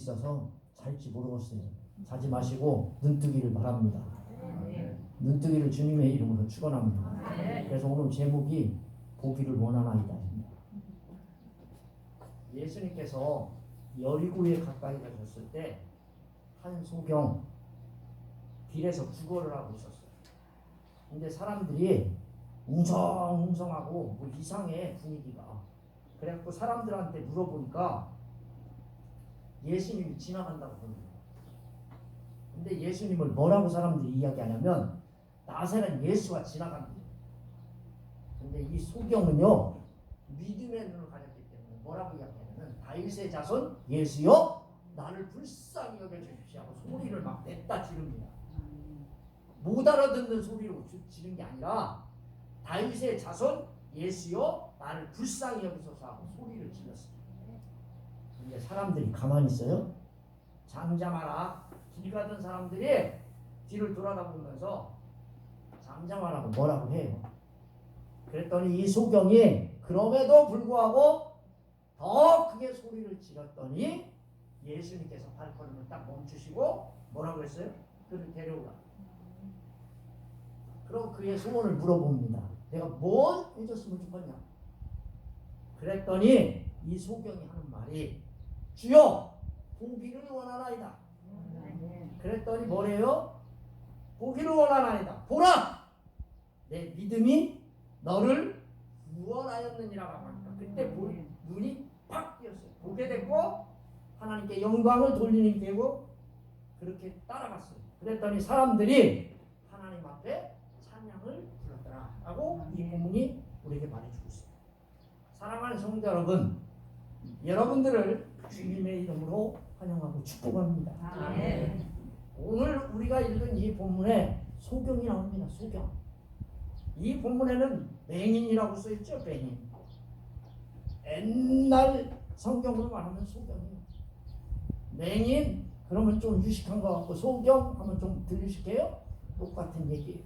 있어서 잘지 모르겠어요. 자지 마시고 눈뜨기를 바랍니다. 눈뜨기를 주님의 이름으로 축원합니다. 그래서 오늘 제목이 보기를 원하나이다. 예수님께서 여리고에 가까이 가셨을 때 한 소경 길에서 구걸을 하고 있었어요. 근데 사람들이 웅성웅성하고 뭐 이상해 분위기가. 그래갖고 사람들한테 물어보니까 예수님이 지나간다고 그러는 거예요. 근데 예수님을 뭐라고 사람들이 이야기하냐면 나사렛 예수가 지나갑니다. 근데 이 소경은요 믿음의 눈을 가졌기 때문에 뭐라고 이야기하냐면 다윗의 자손 예수여 나를 불쌍히 여겨주십시오 하고 소리를 막 냈다 지릅니다. 못 알아듣는 소리로 지른 게 아니라 다윗의 자손 예수여 나를 불쌍히 여기소서 하고 소리를 질렀습니다. 근데 사람들이 가만히 있어요? 잠잠하라. 길 가던 사람들이 뒤를 돌아다보면서 잠잠하라고 뭐라고 해요. 그랬더니 이 소경이 그럼에도 불구하고 더 크게 소리를 질렀더니 예수님께서 발걸음을 딱 멈추시고 뭐라고 했어요? 그를 데려오라. 그럼 그의 소원을 물어봅니다. 내가 뭘 해줬으면 좋겠냐? 그랬더니 이 소경이 하는 말이 주여 보기를 원하나이다. 그랬더니 뭐래요? 보기를 원하나이다. 보라! 내 믿음이 너를 구원하였느니라고 합니다. 그때 눈이 팍 뜨였어요. 보게 됐고 하나님께 영광을 돌리는 되고 그렇게 따라갔어요. 그랬더니 사람들이 하나님 앞에 찬양을 불렀더라 라고 이 본문이 우리에게 말해주고 있습니다. 사랑하는 성도 여러분, 여러분들을 주님의 이름으로 환영하고 축복합니다. 아멘. 오늘 우리가 읽은 이 본문에 소경이 나옵니다. 소경. 이 본문에는 맹인이라고 써있죠. 맹인. 옛날 성경으로 말하면 소경이에요. 맹인 그러면 좀 유식한 것 같고 소경 하면 좀 덜 유식해요. 똑같은 얘기예요.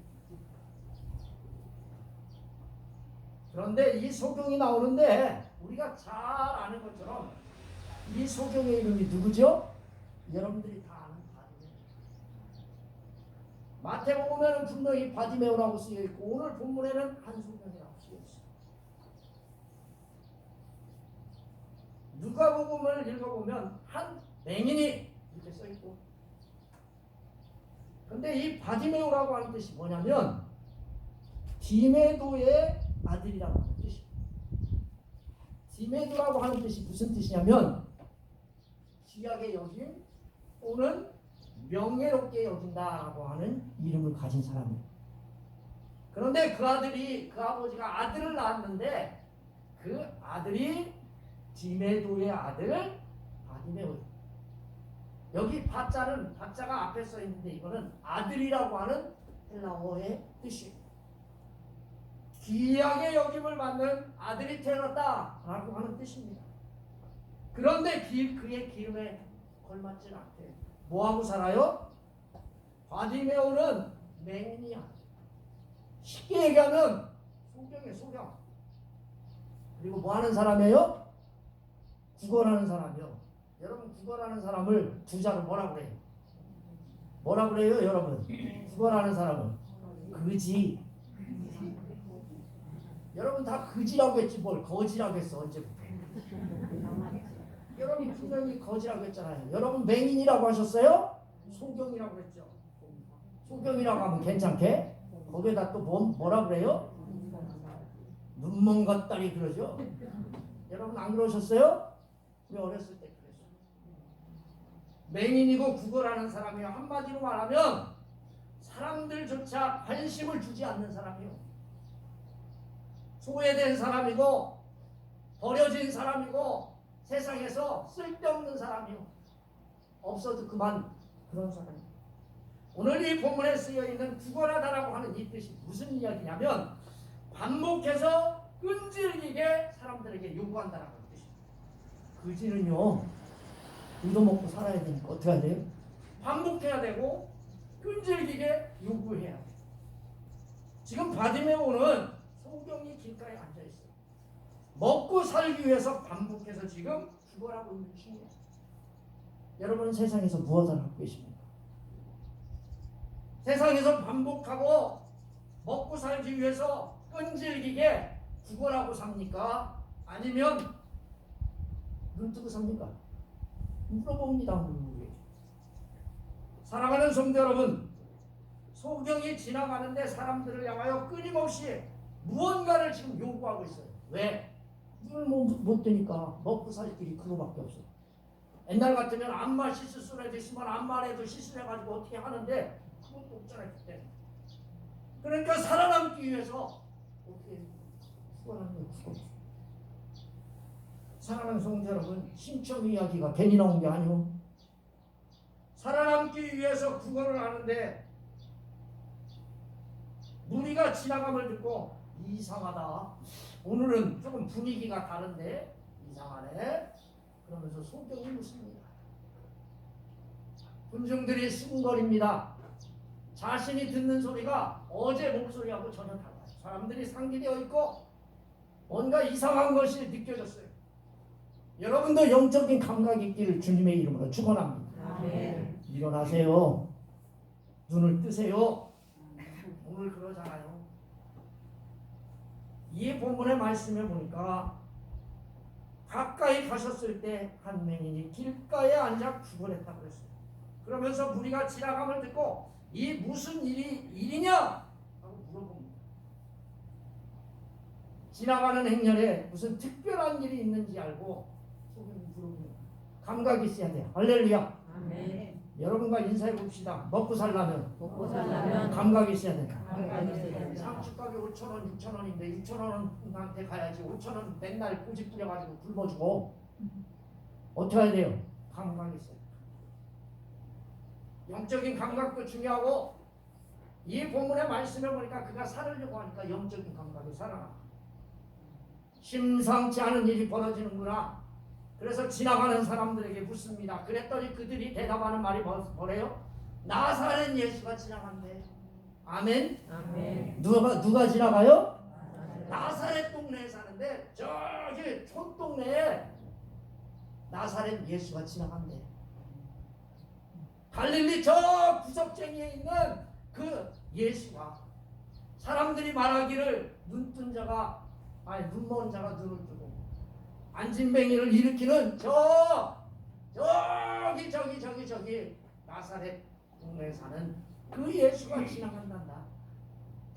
그런데 이 소경이 나오는데 우리가 잘 아는 것처럼 이 소경의 이름이 누구죠? 여러분들이 다 아는 바디메오. 마태복음에는 분명히 바디메오라고 쓰여있고 오늘 본문에는 한소경이라고 쓰여있어요. 누가복음을 읽어보면 한 맹인이 이렇게 써있고 근데 이 바디메오라고 하는 뜻이 뭐냐면 디메도의 아들이라고 하는 뜻이에요. 디메도라고 하는 뜻이 무슨 뜻이냐면 귀하게 여김 또는 명예롭게 여긴다라고 하는 이름을 가진 사람이에요. 그런데 그 아버지가 아들을 낳았는데 그 아들이 디메도의 아들 바디메오예요. 여기 바자가 앞에 써 있는데 이거는 아들이라고 하는 헬라어의 뜻이에요. 귀하게 여김을 받는 아들이 태어났다라고 하는 뜻입니다. 그런데 그의 기름에 걸맞지 않대. 뭐하고 살아요? 바디메오는 맹인이야. 쉽게 얘기하면 소경이에요. 소경. 그리고 뭐하는 사람이에요? 구걸하는 사람이요. 여러분 구걸하는 사람을 부자로 뭐라고 그래요? 뭐라고 그래요 여러분? 구걸하는 사람은 그지. 여러분 다 그지라고 했지 뭘 거지라고 했어 언제부터. 여러분 분명히 거지라고 했잖아요. 여러분 맹인이라고 하셨어요? 소경이라고 했죠. 소경이라고 하면 괜찮게? 거기에다 또 뭐라고 그래요? 눈먼 것다리 그러죠. 여러분 안 그러셨어요? 우리 어렸을 때 그랬어요. 맹인이고 구걸하는 사람이요. 한마디로 말하면 사람들조차 관심을 주지 않는 사람이요. 소외된 사람이고 버려진 사람이고 세상에서 쓸데없는 사람이요. 없어도 그만 그런 사람이요. 오늘 이 본문에 쓰여있는 구걸하다라고 하는 이 뜻이 무슨 이야기냐면 반복해서 끈질기게 사람들에게 요구한다라는 뜻입니다. 그지는요 얻어먹고 살아야 되니까 어떻게 해야 돼요? 반복해야 되고 끈질기게 요구해야 돼요. 지금 바디메오는 소경이 길가에 앉아있어요. 먹고 살기 위해서 반복해서 지금 구걸하고 있는 중이에요. 여러분은 세상에서 무엇을 하고 계십니까? 세상에서 반복하고 먹고 살기 위해서 끈질기게 구걸하고 삽니까? 아니면 눈 뜨고 삽니까? 물어봅니다. 우리에게. 사랑하는 성도 여러분, 소경이 지나가는데 사람들을 향하여 끊임없이 무언가를 지금 요구하고 있어요. 왜? 눈을 못 뜨니까 먹고 살 길이 그거밖에 없어요. 옛날 같으면 암말 시술술에 있으면 암말에도 시술해가지고 어떻게 하는데 그것도 없잖아요. 그때. 그러니까 살아남기 위해서 어떻게 구걸하는 거예요. 사랑하는 성도 여러분, 신청 이야기가 괜히 나온 게 아니고 살아남기 위해서 구걸을 하는데 무리가 지나감을 듣고 이상하다. 오늘은 조금 분위기가 다른데 이상하네. 그러면서 소경이 묻습니다. 군중들이 수군거립니다. 자신이 듣는 소리가 어제 목소리하고 전혀 달라요. 사람들이 상기되어 있고 뭔가 이상한 것이 느껴졌어요. 여러분도 영적인 감각이 있기를 주님의 이름으로 축원합니다. 아멘. 일어나세요. 눈을 뜨세요. 오늘 그러잖아요. 이 본문의 말씀에 보니까 가까이 가셨을 때 한 맹인이 길가에 앉아 구걸했다고 그랬어요. 그러면서 무리가 지나감을 듣고 이 무슨 일이냐? 하고 물어봅니다. 지나가는 행렬에 무슨 특별한 일이 있는지 알고 물어봅니다. 감각이 있어야 돼요. 할렐루야. 아멘. 여러분과 인사해 봅시다. 먹고 살려면 감각이 있어야 된다. 상추값이 5,000원, 6,000원인데 6,000원한테 가야지 5,000원 맨날 꼬집 뿌려가지고 굶어주고 어떻게 해야 돼요? 감각이 있어야 돼요. 영적인 감각도 중요하고 이 본문의 말씀에 보니까 그가 살으려고 하니까 영적인 감각이 살아나. 심상치 않은 일이 벌어지는구나. 그래서 지나가는 사람들에게 묻습니다. 그랬더니 그들이 대답하는 말이 뭐래요? 나사렛 예수가 지나간대. 아멘? 아멘. 누가 지나가요? 나사렛 동네에 사는데 저기 촌동네에 나사렛 예수가 지나간대. 갈릴리 저 구석쟁이에 있는 그 예수가 사람들이 말하기를 눈뜬 자가 눈먼 자가 눈을 뜨고 안진뱅이를 일으키는 저기 나사렛 동네에 사는 그 예수가 지나간단다.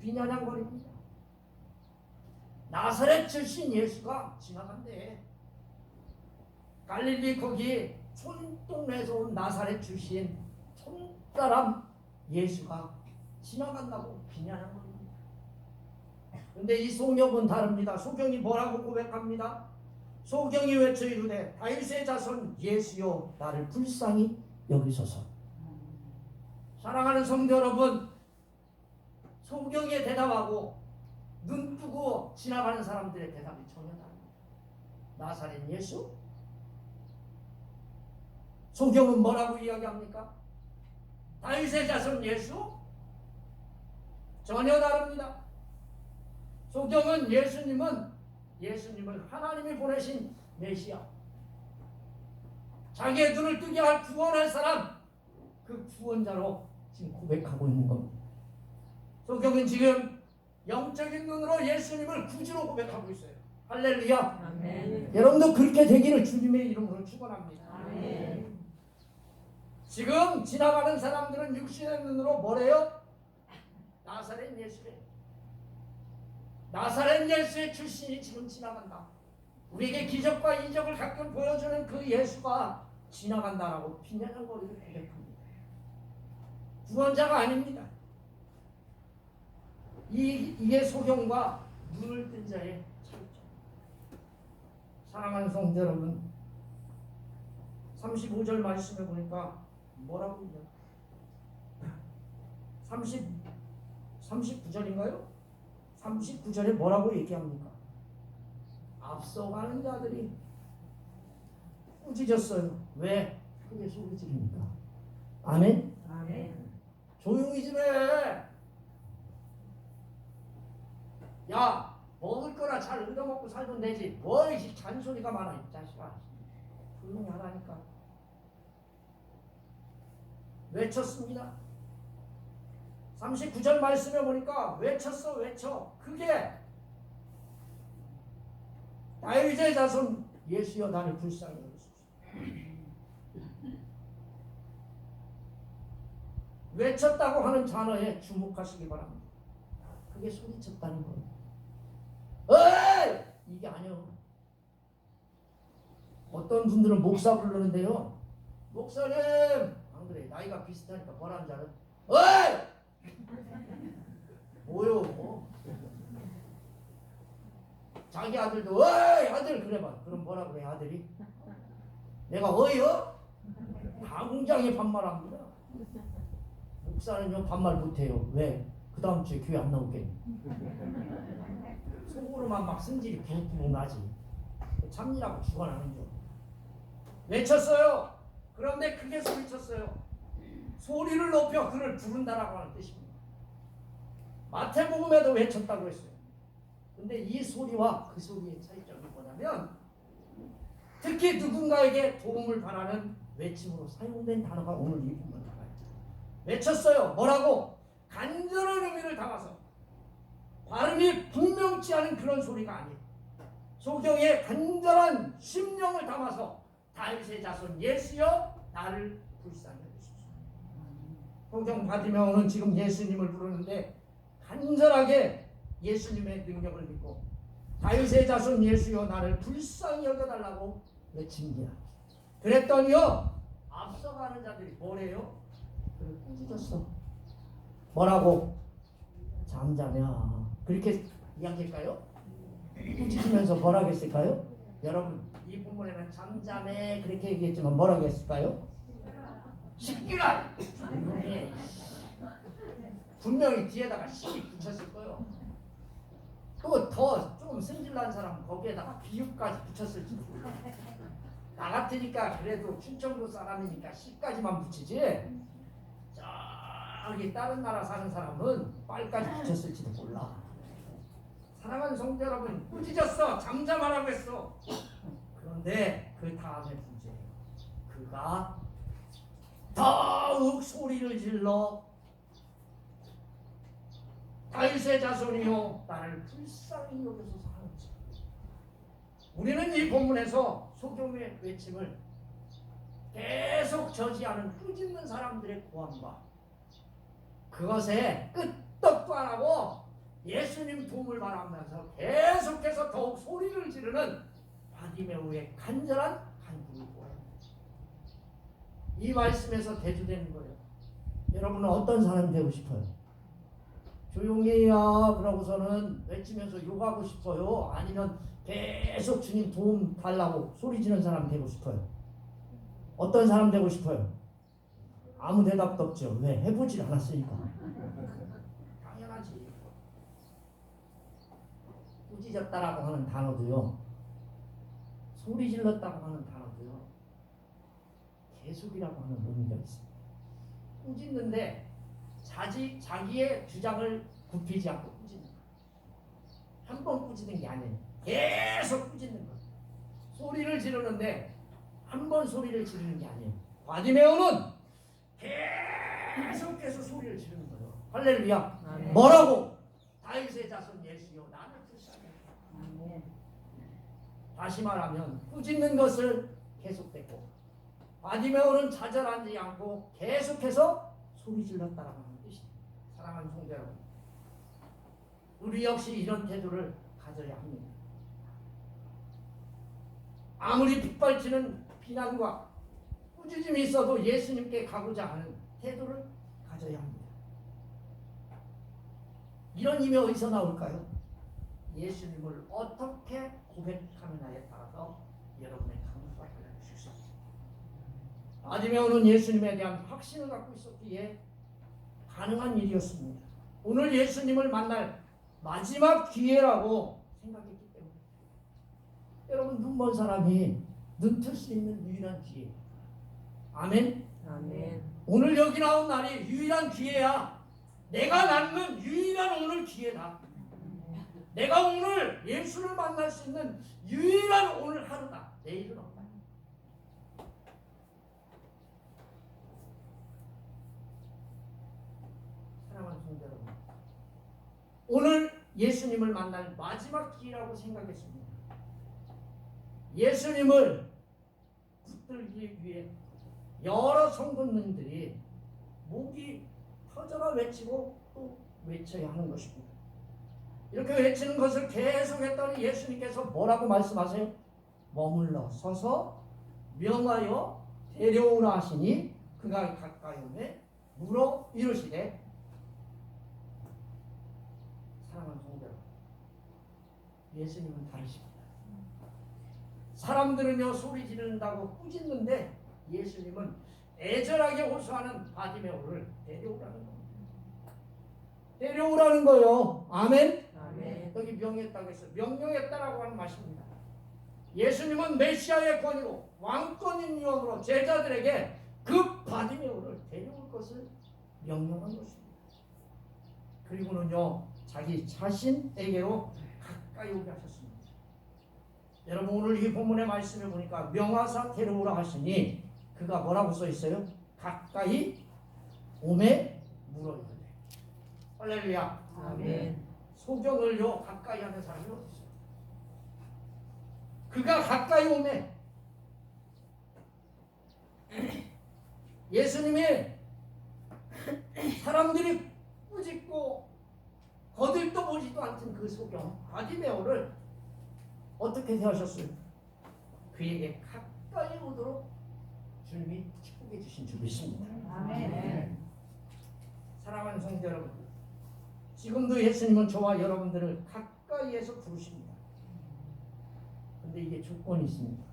비난양거립니다. 나사렛 출신 예수가 지나간대. 갈릴리 거기 촌동네에서 온 나사렛 출신 촌사람 예수가 지나간다고 비난한 겁니다. 근데 이 소경은 다릅니다. 소경이 뭐라고 고백합니다. 소경이 외쳐 이르되 다윗의 자손 예수여 나를 불쌍히 여기소서. 사랑하는 성도 여러분, 소경에 대답하고 눈 뜨고 지나가는 사람들의 대답이 전혀 다릅니다. 나사렛 예수? 소경은 뭐라고 이야기합니까? 다윗의 자손 예수? 전혀 다릅니다. 소경은 예수님을 하나님이 보내신 메시아, 자기의 눈을 뜨게 할 구원할 사람, 그 구원자로 지금 고백하고 있는 겁니다. 소경은 지금 영적인 눈으로 예수님을 구주로 고백하고 있어요. 할렐루야. 아멘. 여러분도 그렇게 되기를 주님의 이름으로 축원합니다. 아멘. 지금 지나가는 사람들은 육신의 눈으로 뭐래요? 나사렛 예수래. 나사렛 예수의 출신이 지금 지나간다. 우리에게 기적과 이적을 가끔 보여주는 그 예수가 지나간다라고 비난한거리를 고백합니다. 구원자가 아닙니다. 이게 소경과 눈을 뜬 자의 차이점. 사랑하는 성도 여러분, 35절 말씀에 보니까 뭐라고 있냐? 39절인가요? 39절에 뭐라고 얘기합니까? 앞서가는 자들이 꾸짖었어요. 왜? 크게 소리 지르니까. 아멘? 아멘. 조용히 좀 해. 야, 먹을 거나 잘 얻어먹고 살면 되지. 뭘 잔소리가 많아, 이 자식아. 조용히 하라니까. 외쳤습니다. 39절 말씀에 보니까 외쳤어. 외쳐. 그게 다윗의 자손 예수여 나를 불쌍히 여기소서. 외쳤다고 하는 단어에 주목하시기 바랍니다. 그게 소리쳤다는 거예요. 어이! 이게 아니요. 어떤 분들은 목사 부르는데요. 목사님! 안 그래. 나이가 비슷하니까 뭐라는 줄 알아요? 어이! 뭐요? 뭐? 자기 아들도 어이! 아들! 그래봐. 그럼 뭐라 그래 아들이? 내가 어이요? 당장에 반말합니다. 목사는요 반말 못해요. 왜? 그 다음 주에 교회 안 나오겠니? 속으로만 막 승질이 부룩부룩 나지. 참이라고 죽어나는 줄. 외쳤어요. 그런데 크게 소리쳤어요. 소리를 높여 그를 부른다라고 하는 뜻입니다. 마태복음에도 외쳤다고 했어요. 근데 이 소리와 그 소리의 차이점이 뭐냐면 특히 누군가에게 도움을 바라는 외침으로 사용된 단어가 오늘 이 부분을 나와요. 외쳤어요. 뭐라고? 간절한 의미를 담아서 발음이 분명치 않은 그런 소리가 아니에요. 소경의 간절한 심령을 담아서 다윗의 자손 예수여 나를 불쌍히 여기소서. 소경 바디메오는 지금 예수님을 부르는데 간절하게 예수님의 능력을 믿고 다윗의 자손 예수여 나를 불쌍히 여겨달라고 외칩니다. 그랬더니요 앞서가는 자들이 뭐래요? 그를 꾸짖었어. 뭐라고? 잠자냐. 그렇게 이야기할까요? 꾸짖으면서 뭐라고 했을까요? 여러분 이 본문에는 잠자네 그렇게 얘기했지만 뭐라고 했을까요? 시끼라. 분명히 뒤에다가 시 붙였을 거예요. 또 더 좀 승질난 사람은 거기에다가 비유까지 붙였을지도 몰라요. 나 같으니까 그래도 충청도 사람이니까 시까지만 붙이지 저기 다른 나라 사는 사람은 빨까지 붙였을지도 몰라. 사랑하는 성도 여러분, 꾸짖었어. 잠잠하라고 했어. 그런데 그 다음에 문제예요. 그가 더욱 소리를 질러 다윗의 자손이요 나를 불쌍히 여기소서 하는지. 우리는 이 본문에서 소경의 외침을 계속 저지하는 꾸짖는 사람들의 고함과 그것에 끄떡도 안 하고 예수님 도움을 바라면서 계속해서 더욱 소리를 지르는 바디메오의 간절한 간구를 보아요. 이 말씀에서 대조되는 거예요. 여러분은 어떤 사람이 되고 싶어요? 조용히 해야 그러고서는 외치면서 욕하고 싶어요? 아니면 계속 주님 도움 달라고 소리 지르는 사람 되고 싶어요? 어떤 사람 되고 싶어요? 아무 대답도 없죠. 왜? 해보질 않았으니까. 당연하지. 꾸짖었다라고 하는 단어도요. 소리 질렀다고 하는 단어도요. 계속이라고 하는 의미가 있습니다. 꾸짖는데 자기의 주장을 굽히지 않고 꾸짖는 거예요. 한 번 꾸짖는 게 아니에요. 계속 꾸짖는 거예요. 소리를 지르는데 한 번 소리를 지르는 게 아니에요. 바디메오는 계속해서 소리를 지르는 거예요. 할렐루야. 아멘. 뭐라고? 다윗의 자손 예수여 나를 불쌍히 여기소서. 다시 말하면 꾸짖는 것을 계속되고 바디메오는 좌절하지 않고 계속해서 소리 질렀다라고 하는 뜻입니다. 사랑하는 성도 여러분, 우리 역시 이런 태도를 가져야 합니다. 아무리 빗발치는 비난과 꾸짖음이 있어도 예수님께 가고자 하는 태도를 가져야 합니다. 이런 힘이 어디서 나올까요? 예수님을 어떻게 고백하느냐에 따라서 여러분의 강구가 달라질 수 있습니다. 바디메오는 예수님에 대한 확신을 갖고 있었기에 가능한 일이었습니다. 오늘 예수님을 만날 마지막 기회라고 생각했기 때문에 여러분 눈먼 사람이 눈 뜰 수 있는 유일한 기회. 아멘. 아멘. 오늘 여기 나온 날이 유일한 기회야. 내가 낳는 유일한 오늘 기회다. 내가 오늘 예수를 만날 수 있는 유일한 오늘 하루다. 내일은 없다. 성도 여러분, 오늘 예수님을 만날 마지막 기회라고 생각했습니다. 예수님을 붙들기 위해 여러 성도님들이 목이 터져라 외치고 또 외쳐야 하는 것입니다. 이렇게 외치는 것을 계속했더니 예수님께서 뭐라고 말씀하세요? 머물러 서서 명하여 데려오라 하시니 그가 가까이 오매 물어 이르시되, 사랑하는 성도 여러분, 예수님은 다르십니다. 사람들은요 소리 지른다고 꾸짖는데 예수님은 애절하게 호소하는 바디메오를 데려오라는 겁니다. 데려오라는 거요. 아멘. 아멘. 여기 명했다고 했어요. 명령했다라고 하는 말씀입니다. 예수님은 메시아의 권위로 왕권인 유언으로 제자들에게 그 바디메오를 데려올 것을 명령한 것입니다. 그리고는요 자기 자신에게로 가까이 오게 하셨습니다. 여러분, 오늘 이 본문의 말씀을 보니까 명하사 데려오라 하시니 그가 뭐라고 써 있어요? 가까이 오매 물어요. 할렐루야. 아멘. 소경을요 가까이 하는 사람이 어디 있어요? 그가 가까이 오매, 예수님이 사람들이 꾸짖고 거들떠 보지도 않던 그 소경 바디메오를 어떻게 대하셨어요? 그에게 가까이 오도록 주님이 축복해 주신 줄 믿습니다. 아멘. 사랑하는 성도 여러분, 지금도 예수님은 저와 여러분들을 가까이에서 부르십니다. 근데 이게 조건이 있습니다.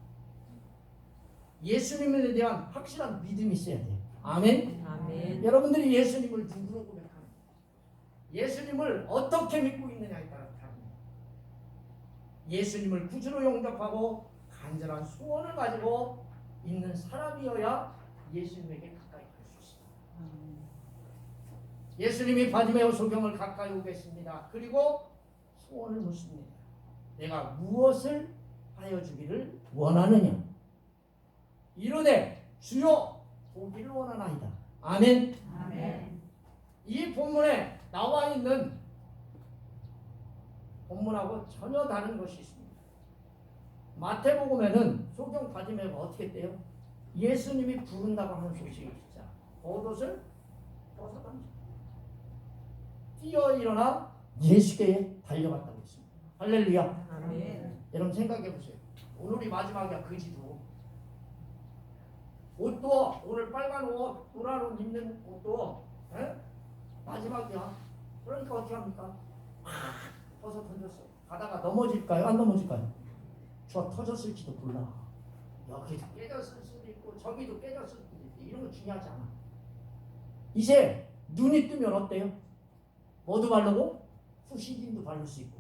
예수님에 대한 확실한 믿음이 있어야 돼요. 아멘. 아멘. 여러분들이 예수님을 누구로 고백하는가, 예수님을 어떻게 믿고 있느냐에 따라 다릅니다. 예수님을 구주로 영접하고 간절한 소원을 가지고 있는 사람이어야 예수님에게 가까이 갈 수 있습니다. 예수님이 바디메오 소경을 가까이 오겠습니다. 그리고 소원을 묻습니다. 내가 무엇을 하여 주기를 원하느냐? 이르되 주여 보기를 원하나이다. 아멘. 아멘. 이 본문에 나와 있는 본문하고 전혀 다른 것이 있습니다. 마태복음에는 소경 바디메오가 어떻게 돼요? 예수님이 부른다고 하는 소식이 진짜 겉옷을 벗어던져 뛰어 일어나 예수께 달려갔다고 했습니다. 할렐루야. 아멘. 여러분 생각해 보세요. 오늘이 마지막이야. 그지도 옷도 오늘 빨간 옷, 노란 옷 입는 옷도 마지막이야. 그러니까 어떻게 합니까? 벗어 던졌어. 가다가 넘어질까요? 안 넘어질까요? 저 터졌을지도 몰라. 여기도 깨졌을 수도 있고 저기도 깨졌을 수도 있고 이런 거 중요하지 않아. 이제 눈이 뜨면 어때요? 뭐도 바르고 후시딘도 바를 수 있고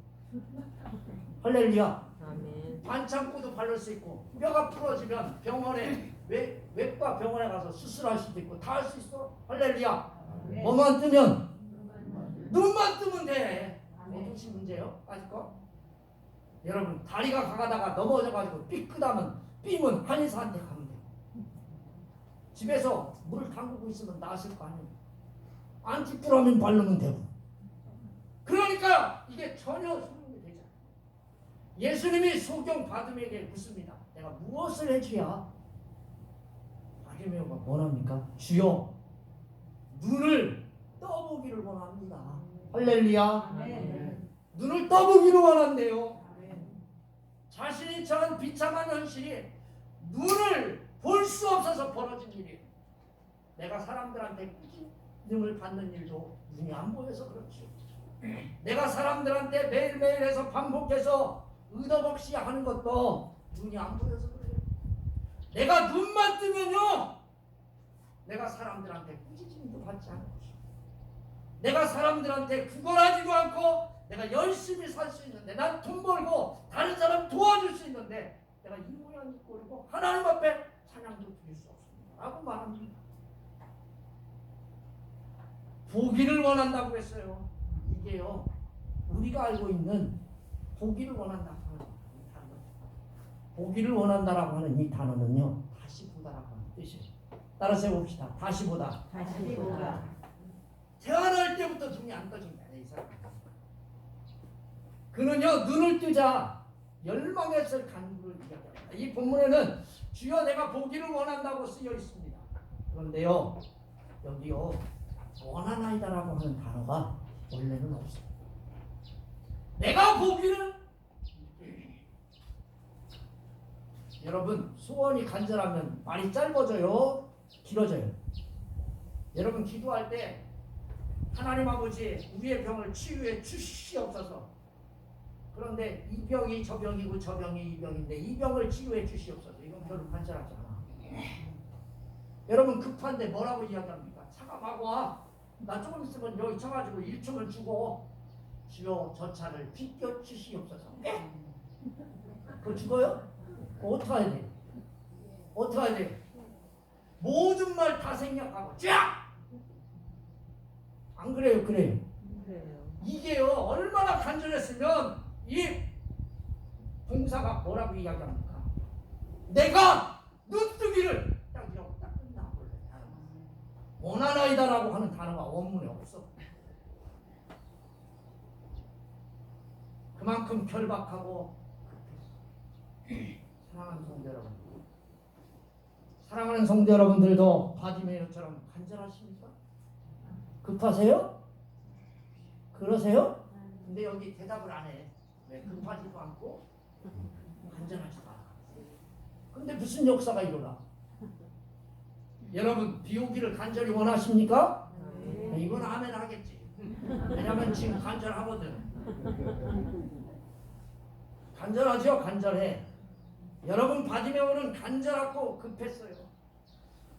할렐루야. 아멘. 반창고도 바를 수 있고 뼈가 부러지면 병원에 외과 병원에 가서 수술할 수도 있고 다 할 수 있어. 할렐루야. 아멘. 뭐만 뜨면 눈만 뜨면 돼. 무엇이 문제요? 아직도? 여러분 다리가 가다가 넘어져가지고 삐끗하면 삐면 한의사한테 가면 돼요. 집에서 물 담그고 있으면 나았을 거 아니에요. 안티프라민 바르면 되고. 그러니까 이게 전혀 소용이 되지 않아요. 예수님이 소경 바디메오에게 묻습니다. 내가 무엇을 해줘야? 바디메오가 뭐랍니까? 주여 눈을 떠보기를 원합니다. 할렐루야. 아멘. 눈을 떠보기를 원한대요. 아멘. 자신이 처한 비참한 현실이 눈을 볼 수 없어서 벌어진 일이에요. 내가 사람들한테 꾸짖음을 받는 일도 눈이 안 보여서 그렇죠. 내가 사람들한테 매일매일 해서 반복해서 의도없이 하는 것도 눈이 안 보여서 그래요. 내가 눈만 뜨면요, 내가 사람들한테 꾸짖음도 받지 않을 것이고, 내가 사람들한테 구걸하지도 않고 내가 열심히 살 수 있는데, 난 돈 벌고 다른 사람 도와줄 수 있는데 내가 이 모양 이 꼴이고 하나님 앞에 찬양도 드릴 수 없습니다 라고 말합니다. 보기를 원한다고 했어요. 이게요, 우리가 알고 있는 보기를 원한다고 하는 이 단어, 보기를 원한다라고 하는 이 단어는요, 다시 보다라고 하는 뜻이에요. 따라서 해봅시다. 다시 보다. 다시 보다. 태어날 때부터 눈이 안 떠진 게 아니에요. 이 사람. 그는요 눈을 뜨자 열망했을 간구를 이야기합니다. 이 본문에는 주여 내가 보기를 원한다고 쓰여 있습니다. 그런데요 여기요 원하나이다라고 하는 단어가 원래는 없어요. 내가 보기를 여러분 소원이 간절하면 말이 짧아져요? 길어져요? 여러분 기도할 때 하나님 아버지 우리의 병을 치유해 주시옵소서. 그런데 이 병이 저 병이고 저 병이 이 병인데 이 병을 치유해 주시옵소서. 이건 별로 간절하지 않아. 여러분 급한데 뭐라고 이야기합니까? 차가 막 와. 나 조금 있으면 여기 쳐가지고 1층을 주고 주여 저 차를 비껴 주시옵소서. 그거 죽어요? 어떻게 해야 돼? 어떻게 해야 돼? 모든 말 다 생략하고 쫙! 안 그래요? 그래요. 이게요 얼마나 간절했으면 이 봉사가 뭐라고 이야기합니까? 내가 눈뜨기를 딱 이러고 딱 끝나버려요. 원하나이다라고 하는 단어가 원문에 없어. 그만큼 결박하고 사랑하는 성도 여러분, 사랑하는 성도 여러분들도 바디메이처럼 간절하십니까? 급하세요? 그러세요? 근데 여기 대답을 안 해. 왜? 급하지도 않고 간절하지도 않아. 근데 무슨 역사가 일어나? 여러분 비 오기를 간절히 원하십니까? 이건 아멘 하겠지. 왜냐면 지금 간절하거든. 간절하죠? 간절해. 여러분 바디메오는 간절하고 급했어요.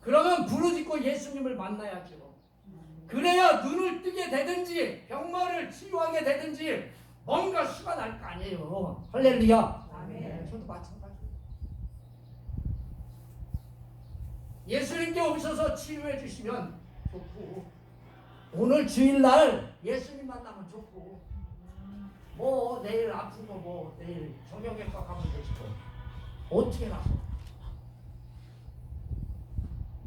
그러면 부르짖고 예수님을 만나야죠. 그래야 눈을 뜨게 되든지 병마를 치유하게 되든지 뭔가 수가 날 거 아니에요. 할렐루야. 아멘. 저도 마찬가지예요. 예수님께 오셔서 치유해 주시면 좋고 오늘 주일날 예수님 만나면 좋고 뭐 내일 아프고 뭐 내일 정형외과 가면 되지 뭐 어떻게 나서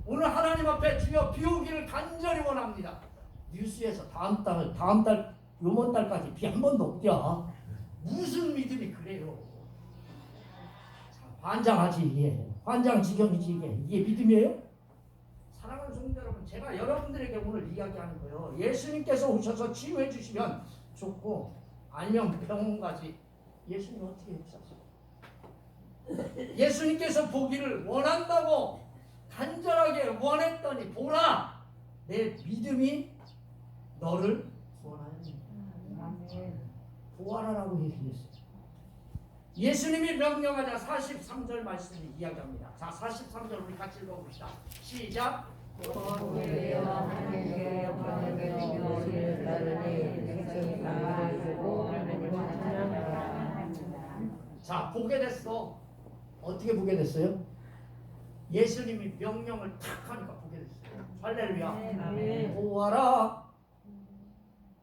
오늘 하나님 앞에 주여 비 오기를 간절히 원합니다. 뉴스에서 다음 달 요번 달까지 비 한 번도 없대요. 무슨 믿음이 그래요? 환장하지 이게. 환장지경이지 이게 믿음이에요? 사랑하는 성도 여러분, 제가 여러분들에게 오늘 이야기하는 거예요. 예수님께서 오셔서 치유해 주시면 좋고 아니면 병원 가지. 예수님 어떻게 했었어요? 예수님께서 보기를 원한다고 간절하게 원했더니 보라 내 믿음이 너를 구원하였다. 구하라라고 얘기했어요. 예수님이 명령하자 43절 말씀을 이야기합니다. 자 43절 우리 같이 읽어봅시다. 시작. 자 보게 됐어. 어떻게 보게 됐어요? 예수님이 명령을 탁 하니까 보게 됐어요. 할렐루야. 보아라.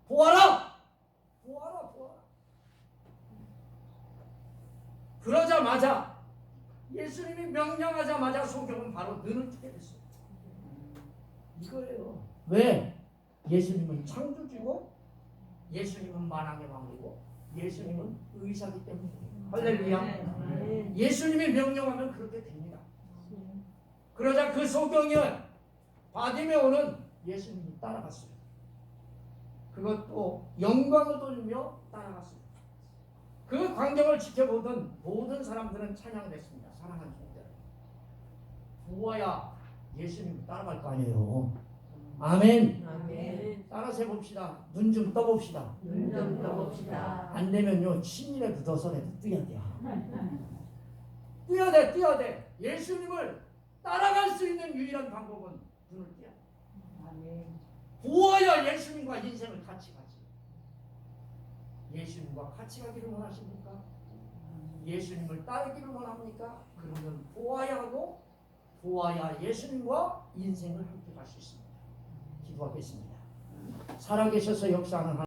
보아라. 보아라. 보아라. 그러자마자 예수님이 명령하자마자 소경은 바로 눈을 뜨게 됐어요. 이거예요. 왜? 예수님은 창조주고 예수님은 만왕의 왕이고 예수님은 의사기 때문에. 할렐루야. 예수님이 명령하면 그렇게 됩니다. 그러자 그 소경이 바디메오는 예수님이 따라갔어요. 그것도 영광을 돌리며 따라갔어요. 그 광경을 지켜보던 모든 사람들은 찬양을 했습니다. 사랑하는 성도들, 부어야 예수님 따라갈 거 아니에요. 아멘. 아멘. 따라서 해봅시다. 눈 좀 떠봅시다. 눈 좀 떠봅시다. 안 되면요 침일에 묻어서라도 뛰어야 돼요. 뛰어야 돼. 뛰어야 돼. 예수님을 따라갈 수 있는 유일한 방법은 눈을 띄야 돼. 아멘. 부어야 예수님과 인생을 같이 가지. 예수님과 같이 가기를 원하십니까? 예수님을 따르기를 원합니까? 그러면 보아야 하고 보아야 예수님과 인생을 함께 갈 수 있습니다. 기도하겠습니다. 살아계셔서 역사하는 하나님.